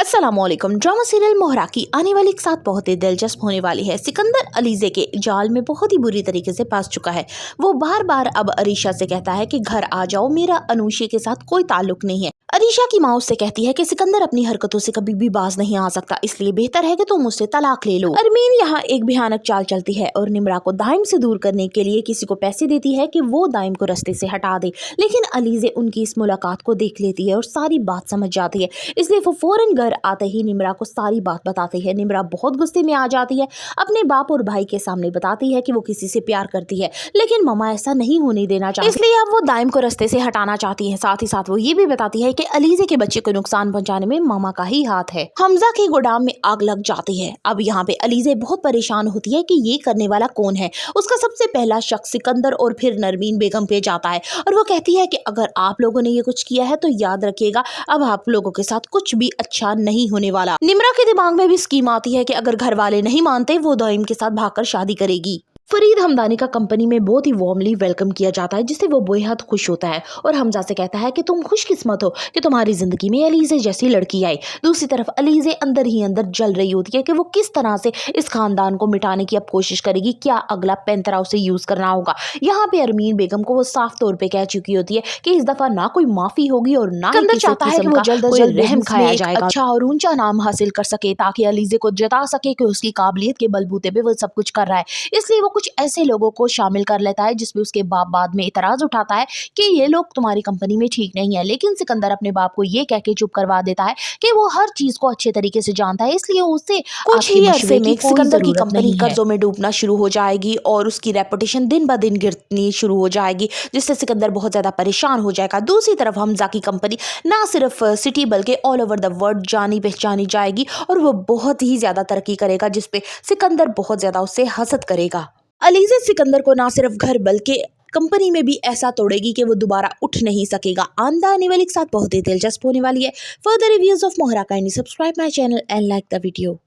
अस्सलामुअलैकुम। Drama serial मोहरा की आने वाली एक साथ बहुत ही दिलचस्प होने वाली है। सिकंदर अलीज़े के जाल में बहुत ही बुरी तरीके से फंस चुका है। वो बार बार अब अरीशा से कहता है कि घर आ जाओ, मेरा अनूशी के साथ कोई ताल्लुक नहीं है। अरीशा की माँ उससे कहती है कि सिकंदर अपनी हरकतों से कभी भी बाज नहीं आ सकता, इसलिए बेहतर है कि तुम मुझसे तलाक ले लो। अरमीन यहाँ एक भयानक चाल चलती है और निम्रा को दाइम से दूर करने के लिए किसी को पैसे देती है कि वो दाइम को रास्ते से हटा दे, लेकिन अलीज़े उनकी इस मुलाकात को देख लेती है और सारी बात समझ जाती है, इसलिए वो फौरन घर आते ही निम्रा को सारी बात बताती है। निम्रा बहुत गुस्से में आ जाती है, अपने बाप और भाई के सामने बताती है कि वो किसी से प्यार करती है, लेकिन मम्मा ऐसा नहीं होने देना चाहती, इसलिए अब वो दाइम को रास्ते से हटाना चाहती है। साथ ही साथ वो ये भी बताती है कि अलीज़े के बच्चे को नुकसान पहुंचाने में मामा का ही हाथ है। हमजा के गोदाम में आग लग जाती है। अब यहाँ पे अलीज़े बहुत परेशान होती है कि ये करने वाला कौन है। उसका सबसे पहला शक सिकंदर और फिर नरमीन बेगम पे जाता है और वो कहती है कि अगर आप लोगों ने ये कुछ किया है तो याद रखिएगा, अब आप लोगों के साथ कुछ भी अच्छा नहीं होने वाला। निम्रा के दिमाग में भी स्कीम आती है कि अगर घर वाले नहीं मानते वो दाइम के साथ भागकर शादी करेगी। फरीद हमदानी का कंपनी में बहुत ही वार्मली वेलकम किया जाता है, जिससे वो बेहद खुश होता है और हमजा से कहता है कि तुम खुशकिस्मत हो कि तुम्हारी जिंदगी में अलीज़े जैसी लड़की आई। दूसरी तरफ अलीज़े अंदर ही अंदर जल रही होती है कि वो किस तरह से इस खानदान को मिटाने की अब कोशिश करेगी, क्या अगला पैंतरा उसे यूज करना होगा। यहाँ पे अरमीन बेगम को वो साफ तौर पे कह चुकी होती है कि इस दफा ना कोई माफी होगी और ना ही चाहता है कि वो जल्द अज जल्द रहम खाया जाएगा, अच्छा और ऊंचा नाम हासिल कर सके, ताकि अलीज़े को जता सके कि उसकी काबिलियत के बलबूते पे वो सब कुछ कर रहा है। इसलिए वो कुछ ऐसे लोगों को शामिल कर लेता है जिसमें उसके बाप बाद में इतराज उठाता है कि ये लोग तुम्हारी कंपनी में ठीक नहीं है, लेकिन सिकंदर अपने बाप को ये कह के चुप करवा देता है कि वो हर चीज को अच्छे तरीके से जानता है, इसलिए उससे कुछ ही अरसे में सिकंदर की कंपनी कर्जों में डूबना शुरू हो जाएगी और उसकी रेपुटेशन दिन ब दिन गिरनी शुरू हो जाएगी, जिससे सिकंदर बहुत ज्यादा परेशान हो जाएगा। दूसरी तरफ हमजा की कंपनी ना सिर्फ सिटी बल्कि ऑल ओवर द वर्ल्ड जानी पहचानी जाएगी और वो बहुत ही ज्यादा तरक्की करेगा, जिसपे सिकंदर बहुत ज्यादा उससे हसद करेगा। अलीज़े सिकंदर को ना सिर्फ घर बल्कि कंपनी में भी ऐसा तोड़ेगी कि वो दोबारा उठ नहीं सकेगा। आने वाली के साथ बहुत ही दिलचस्प होने वाली है। Further reviews of Mohra kindly subscribe my channel and like the video.